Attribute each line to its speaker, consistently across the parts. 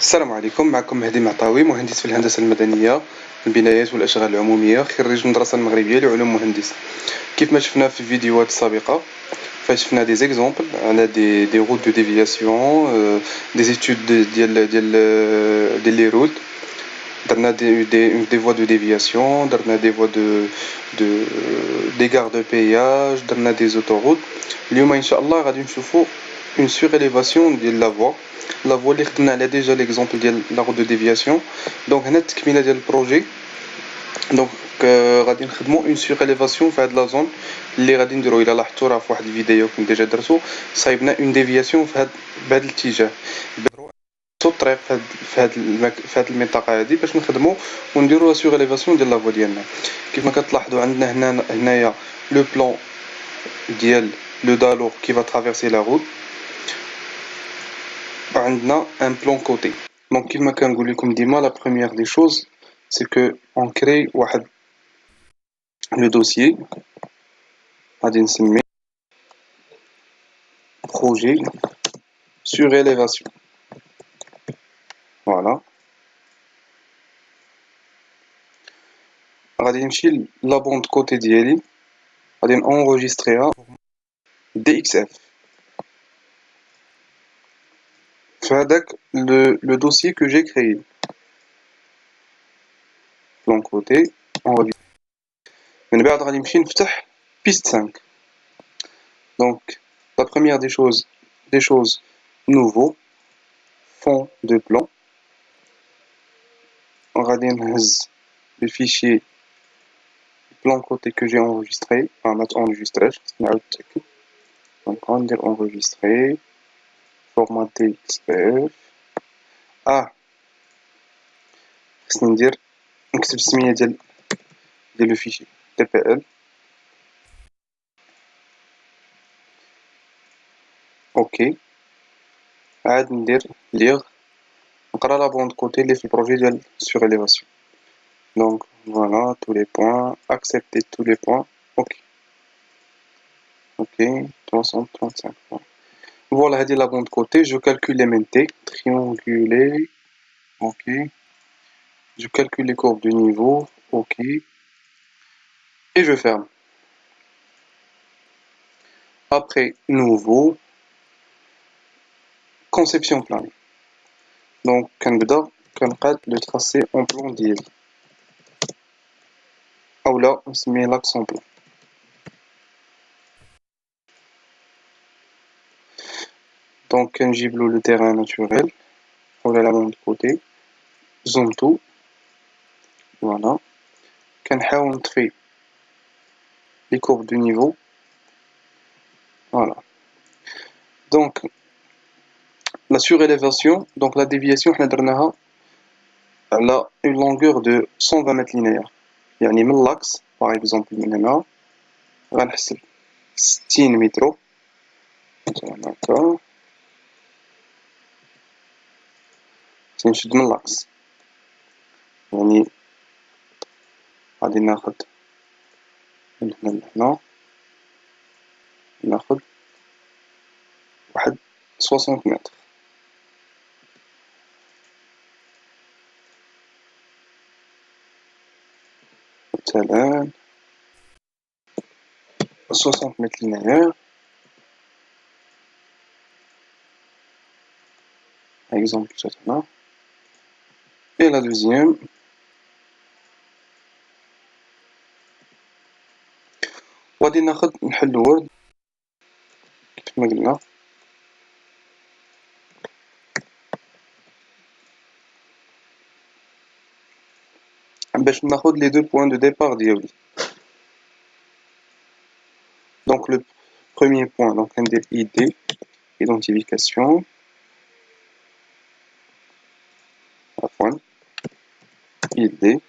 Speaker 1: السلام عليكم. معكم مهدي معطاوي، مهندس في الهندسة المدنية، البنايات والأشغال العمومية، خريج المدرسة المغربية لعلوم مهندس. كيف ما شفنا في الفيديوهات السابقة، فشفنا دي زيكزومبل على دي روت دو ديفياسيون، دي زيتود ديال لي روت. درنا دي فوا دو ديفياسيون، درنا دي فوا دو دي غار دو بياج، درنا دي زوتوروت. اليوم ان شاء الله غادي نشوفوا اون سوغ ديال لا فوا اللي خدمنا على ديجا ليكزومبل ديال لا روت دو ديفياسيون. دونك هنا التكميله ديال البروجي. دونك غادي نخدموا اون سوغ اليفاسيون في هاد لا زون اللي غادي نديرو. الا لاحظتوا راه في واحد الفيديو كنت ديجا درتو، صايبنا اون ديفياسيون في هاد الاتجاه، الطريق في هاد المنطقه هادي باش نخدموا ونديروا لا سوغ اليفاسيون ديال لا فوا ديالنا. كيف ما كتلاحظوا عندنا هنايا لو بلان ديال لو دالو كي فا ترافيرسي لا روت، وعندنا ان بلان كوتي. دونك كيف ما كنقول لكم ديما، لا بروميير دي شوز سي كو اون كري واحد لو دوسيي غادي نسميه بروجي سوغ اليفاسيون. فوالا، غادي نمشي لا بوند كوتي ديالي، غادي نونجستريها دي اكس اف في هذاك لو دوسيي كو جي كريي. بلان كوتي من بعد غادي نمشي نفتح بيست 5. دونك لا بروميير دي شوز نوفو فون دو بلان. غادي نهز الفيشي بلان كوتي كو جي انregistré. ما تانجستراش، نعاود نتاكد. دونك غندير انregistré فورماتي اكس اف. خصني نكتب السميه ديال لو فيشي تي بي ال. اوكي، عاد ندير ليغ نقرا لا بوند كوتي اللي في البروجي ديال سوغ اليفاسيون. دونك فوالا tous les points, accepter tous les points. ok 335 points. Voilà, هذه la bande côté. Je calcule les mentes triangulées. ok, je calcule les courbes de niveau. ok, et je ferme. Après nouveau, conception plane. Donc كنبدا كنقاد le tracé en plan ديالي، اولا نسميه l'axe en plan. Donc كنجيب له le terrain naturel ولا la bande côté، zoom tout. Voilà, كنحاول نطفي les courbes de niveau. Voilà, donc la surélévation, donc la déviation حنا درناها على une longueur de 120 mètres linéaires. يعني من l'axe par exemple من هنا غنحسب 60 متر مثلا هكا، تنشد من l'axe. يعني غادي ناخد من هنا لهنا، ناخد واحد 60 متر. مثلا 60 متر linéaires. exemple هنا. Et la deuxième, غادي نحل وورد كيف ما قلنا. باش ناخد les deux points de départ ديالي. Donc le premier point, donc ندير ID, identification. عفوا ID.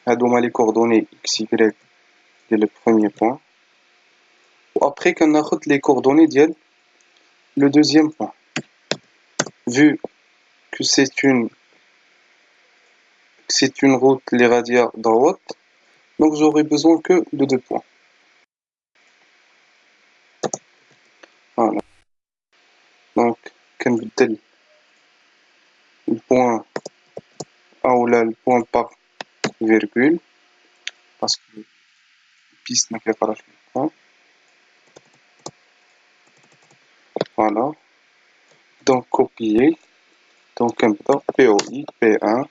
Speaker 1: هادوما les coordonnées x, y ديال le premier point. و après كناخد les coordonnées ديال le deuxième point. Vu que c'est une route les radiales droite, donc j'aurai besoin que de 2 points. Voilà. كنبدل البوان اولا البوان باغ فيرغول باسكو البيست ما كيقراش البوان. فوالا دونك كوبيي، دونك كنبدا بي او اي بي ان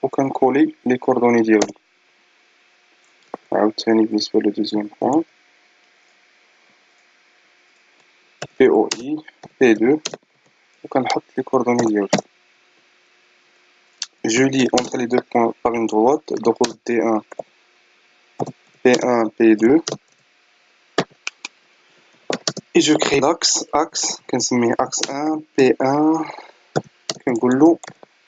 Speaker 1: و كنكولي لي كوردوني ديالي عاوتاني بالنسبة لو دوزيام بوان بي او اي بي دو و كنحط لي كوردوني ديالي. Je lis entre les deux points par une droite, droite D1, P1, P2, et je crée axe, كنسميه axe 1, P1, كنقولو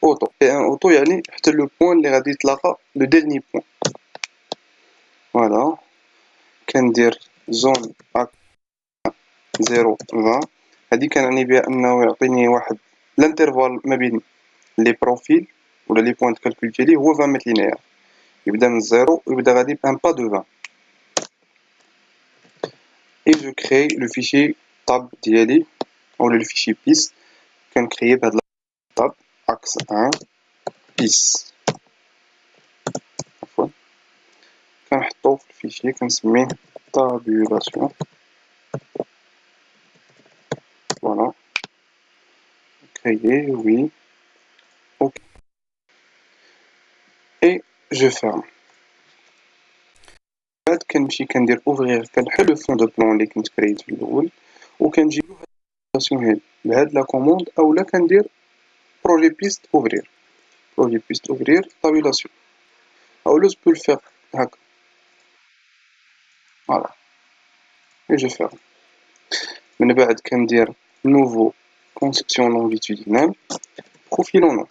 Speaker 1: auto, P1 auto يعني حتى لو بوان اللي غادي يتلاقى لو dernier point. Voilà, كندير زون axe 0, 20, هادي كنعني بها انه يعطيني واحد الانترفال ما بين لي بروفيل ولا لي بوين دو كالكول ديالي هو 20 متر لينير، يبدا من الزيرو ويبدا غادي بان با دو 20. Et je crée le fichier tab ديالي ou le fichier piste كنكريي بهاد tab axe 1 piste عفوا كنحطو في الفيشي كنسميه tabulation. Voilà, créer, oui, ok, et je ferme. بعد كنمشي كندير اوفرير كنحل لو فون دو بلان اللي كنت كريت في الاول وكنجيب له هاد بهاد لا كوموند اولا كندير بروجي بيست اوفرير، بروجي بيست اوفرير طابيلاسيون اولا جو بو الفيغ هكا. فوالا اي جو فيرم. من بعد كندير نوفو كونسيبسيون لونجيتودينال بروفيل اون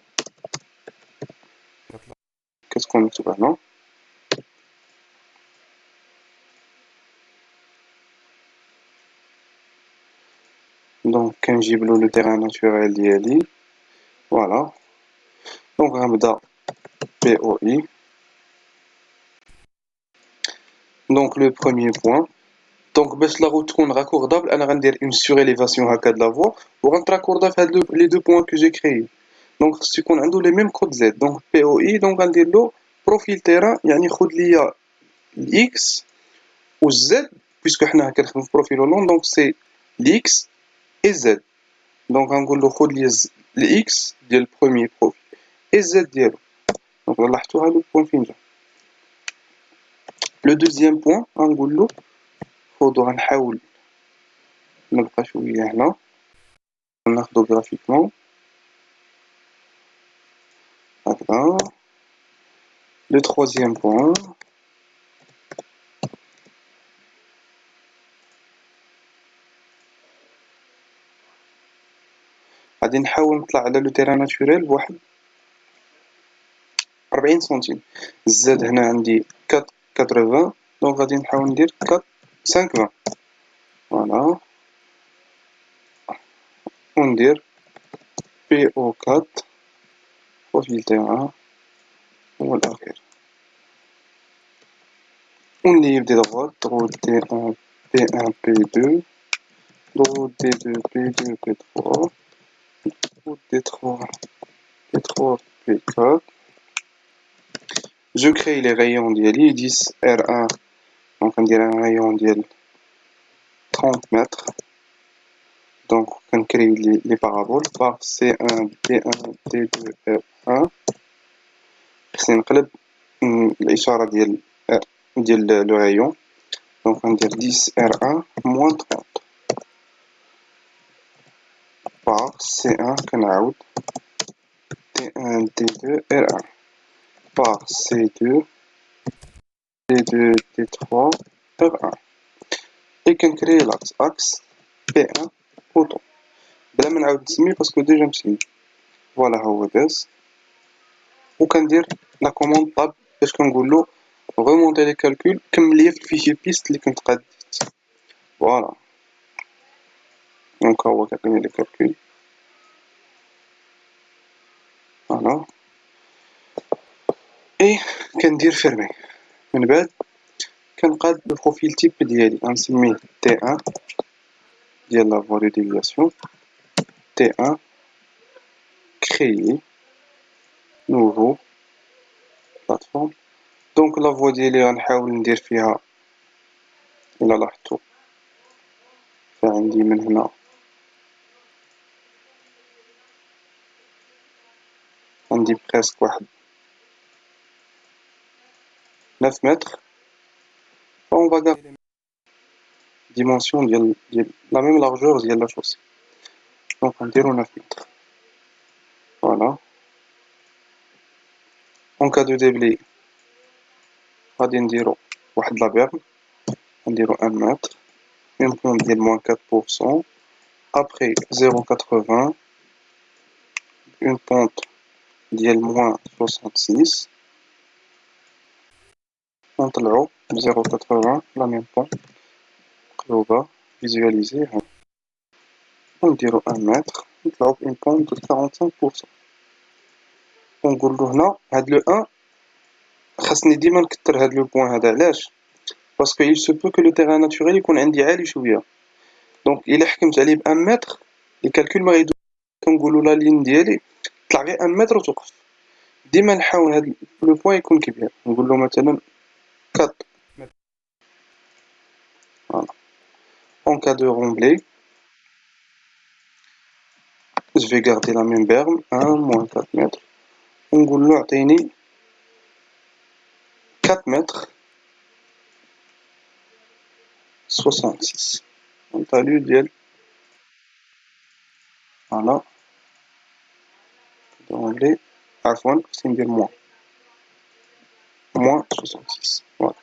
Speaker 1: كتكون مكتوبة هنا. دونك كنجيبلو لو تيران ناتوريل ديالي. فوالا دونك غنبدا بي او اي. دونك لو بروميير بوين دونك باش لا روت تكون راكوردابل انا غندير اون سوريليفاسيون هكا د لا فوا وغنتراكوردا في هاد لي دو بوين كو جي كريي. دونك خصو يكون عنده لي ميم كود زد. دونك بي او اي دونك غندير له بروفيل تيران يعني خود ليا الاكس و الزد بيسكو حنا كنخدمو في بروفيل لون دونك سي الاكس اي زد. دونك غنقول له خود ليا الاكس ديال البروميير بروفيل اي زد ديالو. دونك لاحظتوا هاد لو بوين فين جا. لو دوزيام بوين غنقول له خودو غنحاول نبقى شويه هنا ناخدو غرافيكمون هكذا. لو تروازيام بوين غادي نحاول نطلع على لو تيران ناتوريل بواحد 40 سنتيم. الزاد هنا عندي 80 دونك غادي نحاول ندير 520. فوالا وندير بي او 4 بروفيل تيران هو الاخير ونليف دي دروات دروت دي 1 بي 1 بي 2 دروت دي 2 بي 2 بي 3 دروت دي 3 بي 3 بي 4. Je crée les rayons ديالي 10 R1 دونك ندير un rayon ديال 30 متر. دونك كنكري لي بارابول par C1 D1 D2 R1. خصني نقلب الاشاره ديال لو rayon دونك غندير 10 R1 moins 30 par C1 كنعاود D1 D2 R1 par C2 D2 D3 R1 et كنكري لاكس اكس P1 اوتو بلا ما نعاود نسميه باسكو ديجا مسمي. فوالا ها هو داز وكندير لا كوموند طاب باش كنقولو غومونتي لي كالكول كمل ليا في الفيشي بيست اللي كنت قاديت. فوالا دونك ها هو كيعطيني لي كالكول. فوالا اي كندير فيرمي. من بعد كنقاد لو بروفيل تيب ديالي غنسميه T1 ديال لا فاليديزاسيون T1, créer, nouveau, plateforme. دونك لا فوا ديالي غنحاول ندير فيها إلا لاحظتو فعندي من هنا عندي بريسك واحد 9 متر. اون فا غاردي ديمونسيون ديال لا ميم لارجور ديال لا شوسي. دونك غنديرو 9 متر. فوالا. اون كا دو ديبلي غادي نديرو واحد لا بيرن، غنديرو 1 متر، اون بوم ديال موان 4%. Après 0,80, une pente ديال moins 66. نطلعو 0,80 la même pente مقلوبة visualiser ونديرو 1 متر نطلعو une pente de 45%. ونقولو هنا هاد لو 1 خاصني ديما نكتر هاد لو بوان هذا. علاش؟ باسكو il se peut que le terrain naturel يكون عندي عالي شوية. دونك إلا حكمت عليه ب 1 متر الكالكول ما غيدوز. كنقولو لا لين ديالي طلع غير 1 متر وتوقف. ديما نحاول هاد لو بوان يكون كبير. نقولو مثلا 4 متر. فوالا. En cas de remblai, je vais garder la même berme, 1 moins 4 mètres. ونقول له عطيني 4 متر 66. نطالو ديال فوالا remblai. عفوا خصني ندير moins 66. فوالا.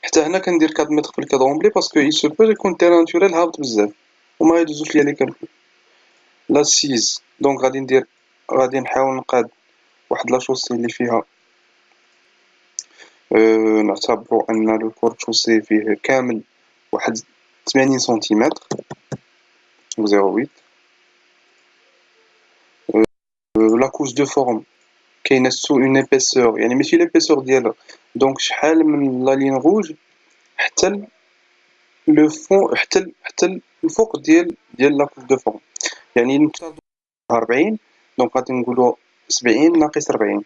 Speaker 1: حتى هنا كندير 4 متر في الكاد رومبلي باسكو il se peut يكون تيران ناتوريل هابط بزاف وما غيدوزوش ليا لي كالكول. لا 6 دونك غادي نحاول نقاد واحد لا شوسي اللي فيها نعتبرو ان لو كور شوسي فيه كامل واحد 80 سنتيمتر 0.8. لا كوش دو فورم كاينه سو اون ايبيسور يعني ماشي ليبيسور ديالها. دونك شحال من لا لين روج حتى لو فون حتى الفوق ديال لا كوش دو فورم. يعني نفترضوا 40 دونك غادي نقولوا 70 ناقص 40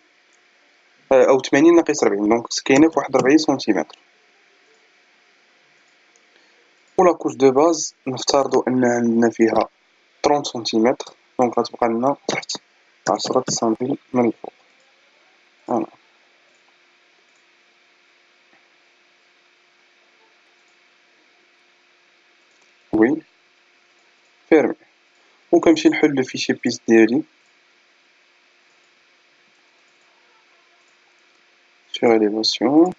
Speaker 1: او 80 ناقص 40 دونك كاينه فواحد 40 سنتيمتر. ولا كوش دو باز نفترضوا ان عندنا فيها 30 سنتيمتر دونك غتبقى لنا تحت 10 سنتيم من الفوق. فوالا. وي فيرمي. وكنمشي نحل لو فيشي بيس ديالي sur élévation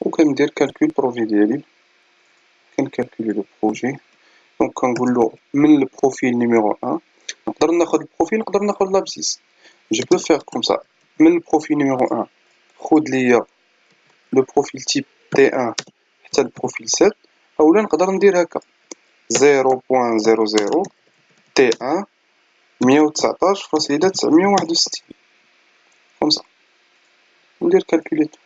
Speaker 1: وكندير كالكول بروجي ديالي. كنكالكولي لو بروجي دونك كنقولو من البروفيل نيميرو 1 نقدر ناخد البروفيل نقدر ناخد لابسيس. جو بو فير كوم سا من البروفيل نيميرو 1 خود ليا لو بروفيل تيب T1 حتى البروفيل 7 اولا نقدر ندير هكا 0.00 T1 119 فاصلة 961 كوم سا ندير كالكوليتور.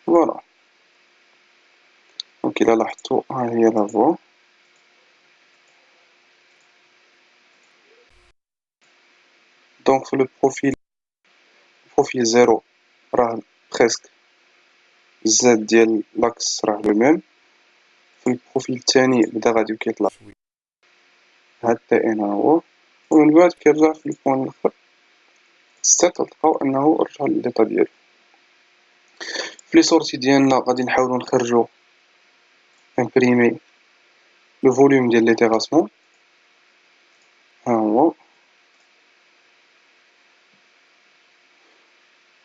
Speaker 1: فوالا. دونك إلا لاحظتو ها هي لا فوا. دونك في البروفيل 0 راه بريسك الزاد ديال لاكس راه لو ميم. في البروفيل الثاني بدا غادي كيطلع شويه هاد تي ان هو ومن بعد كيرجع في البوان الاخر 6 تلقاو انه رجع للديتا ديالو. في لي سورتي ديالنا غادي نحاولو نخرجو امبريمي لو فوليوم ديال لي تيراسمون. ها هو.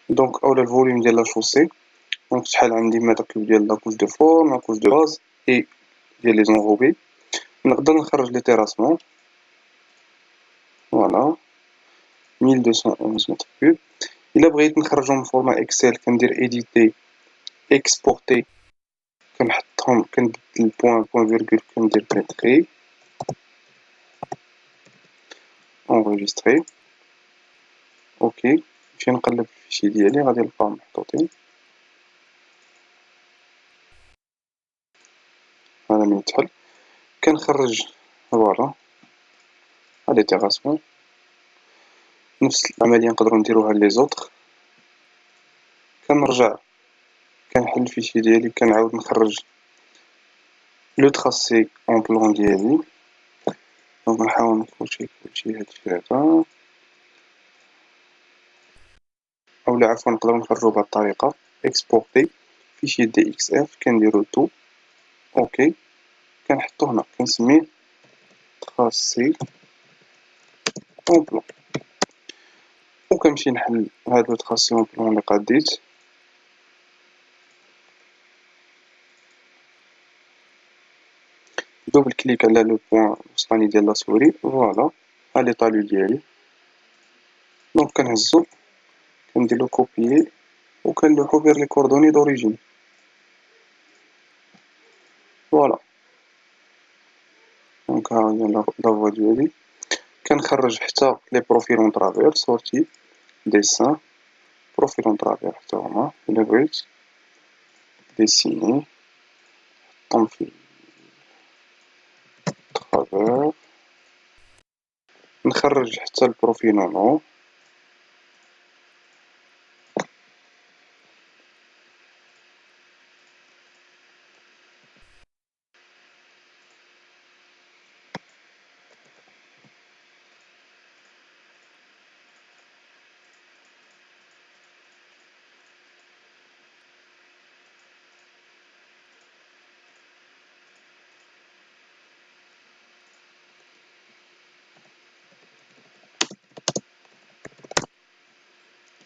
Speaker 1: دونك اولا الفوليوم ديال لا شوسي دونك شحال عندي متر كوب ديال لا كوش دو فورم لا كوش دو باز اي ديال لي زونغوبي. نقدر نخرج لي تيراسمون. فوالا 1211 متر كوب. الا بغيت نخرجهم فورما اكسل كندير اديتي اكسبورتي كنحطهم كنبدل البوان فيرغول كندير بيتري enregistrer. اوكي نمشي نقلب في الفيشي ديالي غادي نلقاهم محطوطين. هذا من يتحل كنخرج فوالا هادي تيغاسمون. نفس العملية نقدروا نديروها لي زوطخ. كنرجع كنحل الفيشي ديالي كنعاود نخرج لو تراسي اون بلون ديالي. دونك نحاول نكوشي هادشي هذا، اولا عفوا نقدروا نخرجو بهاد الطريقة اكسبورتي فيشي دي اكس اف كنديرو تو اوكي كنحطو هنا كنسميه تراسي اون بلون وكنمشي نحل هاد لو تراسي اون بلون اللي قاديت. دوبل كليك على لو بوين الوسطاني ديال لا سوري فوالا ها لي طالو ديالي. دونك كنهزو كنديرلو كوبيي وكنلوحو فيغ لي كوردوني دوريجين فوالا. دونك ها هي لا فوا ديالي. كنخرج حتى لي بروفيل اون طرافير سورتي ديسان بروفيل اون طرافير حتى هما الا بغيت ديسيني حطهم في طرافير. نخرج حتى البروفيل اون هو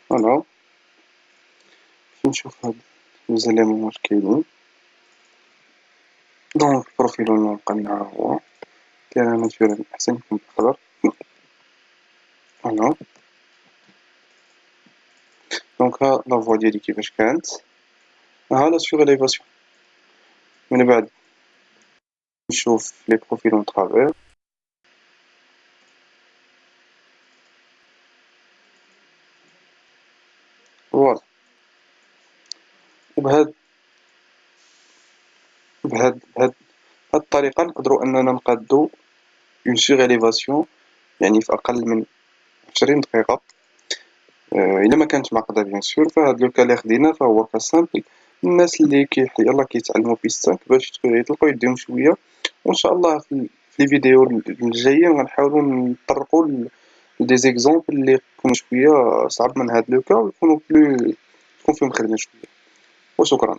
Speaker 1: فوالا. نشوف هاد لي زيليمون واش كاينين. دونك البروفيل اون نبقى معاه هو كاين ناتورال احسن يكون بالخضر فوالا. دونك ها لا فوا ديالي كيفاش كانت ها لا سور اليفاسيون. من بعد نشوف لي بروفيل اون طرافير فوالا. وبهاد بهاد الطريقة نقدروا اننا نقادو اون سور اليفاسيون يعني في اقل من 20 دقيقة. الا ما كانت معقده بيان سور فهاد لو كا اللي خدينا فهو كا سامبل. الناس اللي يلاه كيتعلموا بيستانك باش يطلقوا يديهم شويه. وان شاء الله في لي فيديو الجايين غنحاولوا نطرقوا دي زيكزامبل اللي يكونوا شويه صعب من هاد لو كا ويكونوا بلو يكون فيهم خدمه شويه. وشكرا.